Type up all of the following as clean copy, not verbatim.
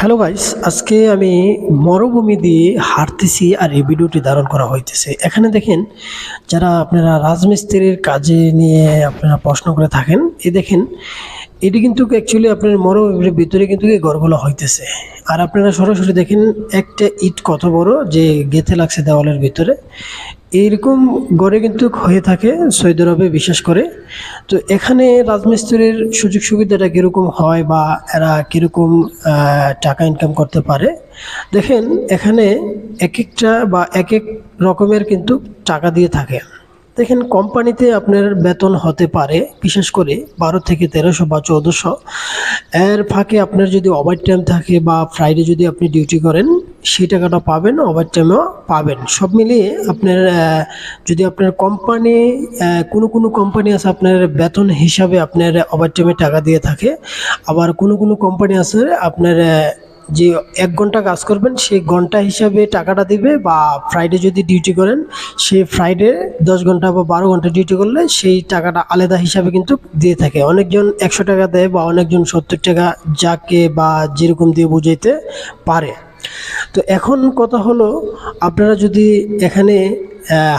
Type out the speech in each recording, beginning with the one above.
Hello guys, আজকে আমি মরুভূমি দিয়ে হাঁটতেছি আর এই ভিডিওটি ধারণ করা হইতেছে। এখানে দেখেন, যারা আপনারা রাজমিস্ত্রির কাজে নিয়ে আপনারা প্রশ্ন করে থাকেন, দেখেন এটি কিন্তু অ্যাকচুয়ালি আপনার মরুভূমির ভিতরে কিন্তু এই ঘরগুলো হইতেছে। আর আপনারা সরাসরি দেখেন একটা ইট কত বড় যে গেঁথে লাগছে দেওয়ালের ভিতরে। এইরকম গড়ে কিন্তু হয়ে থাকে সৌদি আরবে, বিশেষ করে। তো এখানে রাজমিস্ত্রির সুযোগ সুবিধাটা কীরকম হয় বা এরা কীরকম টাকা ইনকাম করতে পারে, দেখেন এখানে এক একটা বা এক এক রকমের কিন্তু টাকা দিয়ে থাকে। দেখেন কোম্পানিতে আপনার বেতন হতে পারে বিশেষ করে 12 থেকে 1300 বা 1400। এর ফাঁকে আপনার যদি ওভার টাইম থাকে বা ফ্রাইডে যদি আপনি ডিউটি করেন, সেই টাকাটা পাবেন, ওভার টাইমও পাবেন। সব মিলিয়ে আপনার যদি আপনার কোম্পানি, কোনো কোম্পানি আছে আপনার বেতন হিসাবে আপনার ওভার টাইমে টাকা দিয়ে থাকে। আবার কোনো কোম্পানি আছে আপনার যে 1 ঘন্টা কাজ করবেন সেই ঘন্টা হিসাবে টাকাটা দিবে, বা ফ্রাইডে যদি ডিউটি করেন সেই ফ্রাইডে 10 ঘন্টা বা 12 ঘন্টা ডিউটি করলে সেই টাকাটা আলাদা হিসাবে কিন্তু দিয়ে থাকে। অনেকজন 100 টাকা দেয় বা অনেকজন 70 টাকা, যাকে বা যেরকম দিয়ে বুঝাইতে পারে। তো এখন কথা হলো, আপনারা যদি এখানে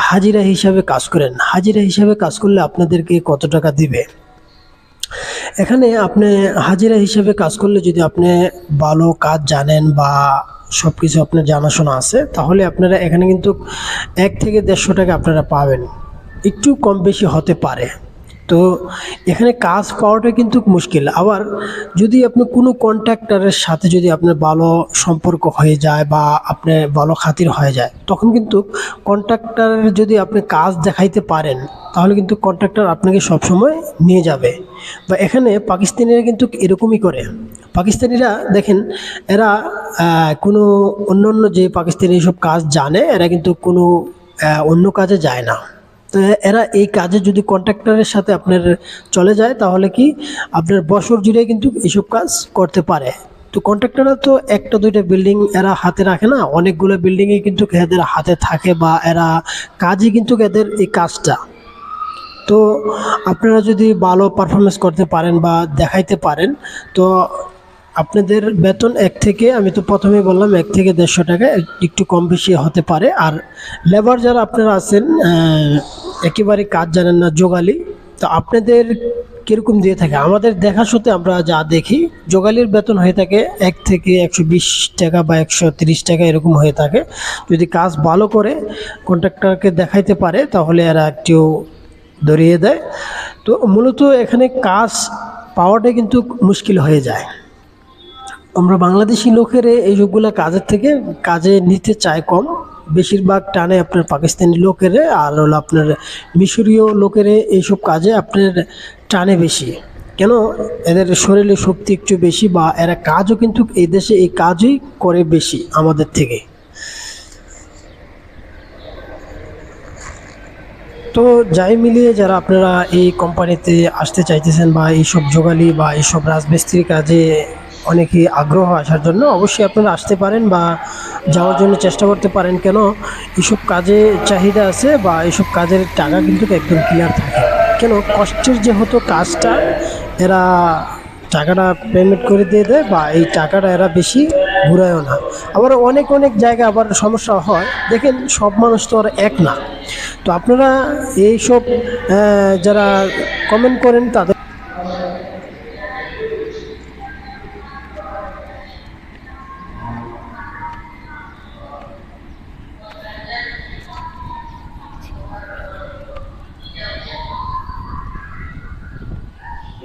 হাজিরা হিসাবে কাজ করেন, হাজিরা হিসাবে কাজ করলে আপনাদেরকে কত টাকা দিবে। এখানে আপনি হাজিরা হিসেবে কাজ করলে যদি আপনি ভালো কাজ জানেন বা সব কিছু আপনার জানাশোনা আছে, তাহলে আপনারা এখানে কিন্তু 1 থেকে 150 টাকা আপনারা পাবেন। একটু কম বেশি হতে পারে। তো এখানে কাজ পাওয়াটা কিন্তু মুশকিল। আবার যদি আপনি কোনো কন্ট্রাক্টরের সাথে যদি আপনার ভালো সম্পর্ক হয়ে যায় বা আপনার ভালো খাতির হয়ে যায়, তখন কিন্তু কন্ট্রাক্টরের যদি আপনি কাজ দেখাইতে পারেন, তাহলে কিন্তু কন্ট্রাক্টর আপনাকে সবসময় নিয়ে যাবে। বা এখানে পাকিস্তানিরা কিন্তু এরকমই করে। পাকিস্তানিরা দেখেন, এরা কোনো অন্য যে পাকিস্তানি এইসব কাজ জানে, এরা কিন্তু কোনো অন্য কাজে যায় না। তো এরা এই কাজে যদি কন্ট্রাক্টরের সাথে আপনার চলে যায়, তাহলে কি আপনার বছর জুড়ে কিন্তু এইসব কাজ করতে পারে। তো কন্ট্রাক্টররা তো একটা দুইটা বিল্ডিং এরা হাতে রাখে না, অনেকগুলো বিল্ডিংই কিন্তু এদের হাতে থাকে, বা এরা কাজই কিন্তু এদের এই কাজটা। তো আপনারা যদি ভালো পারফরমেন্স করতে পারেন বা দেখাইতে পারেন, তো আপনাদের বেতন আমি তো প্রথমেই বললাম 1 থেকে 150 টাকা, একটু কম বেশি হতে পারে। আর লেবার যারা আপনারা আছেন, একেবারে কাজ জানেন না, জোগালি, তো আপনাদের কীরকম দিয়ে থাকে আমাদের দেখা সত্ত্বে আমরা যা দেখি, জোগালির বেতন হয়ে থাকে 1 থেকে 120 টাকা বা 130 টাকা এরকম হয়ে থাকে। যদি কাজ ভালো করে কন্ট্রাক্টরকে দেখাইতে পারে, তাহলে এরা একটু ধরিয়ে দেয়। তো মূলত এখানে কাজ পাওয়াটা কিন্তু মুশকিল হয়ে যায়। আমরা বাংলাদেশি লোকের এই সবগুলো কাজের থেকে কাজে নিতে চায় কম, বেশিরভাগ টানে আপনার পাকিস্তানি লোকের, আর হলো আপনার মিশরীয় লোকের এইসব কাজে আপনার টানে বেশি। কেন? এদের শরীরে শক্তি একটু বেশি, বা এরা কাজও কিন্তু এই দেশে এই কাজই করে বেশি আমাদের থেকে। তো যাই মিলিয়ে যারা আপনারা এই কোম্পানিতে আসতে চাইতেছেন, বা এইসব জোগালি বা এইসব রাজমিস্ত্রির কাজে অনেকেই আগ্রহ আসার জন্য, অবশ্যই আপনারা আসতে পারেন বা যাওয়ার জন্য চেষ্টা করতে পারেন। কেন? এইসব কাজে চাহিদা আছে, বা এইসব কাজের টাকা কিন্তু একদম ক্লিয়ার থাকে। কেন? কষ্টের যেহেতু কাজটা, এরা টাকাটা পেমেন্ট করে দিয়ে দেয়, বা এই টাকাটা এরা বেশি ঘুরায়ও না। আবার অনেক জায়গায় আবার সমস্যা হয়। দেখেন, সব মানুষ তো আর এক না। তো আপনারা এইসব যারা কমেন্ট করেন তাদের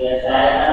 Yes, I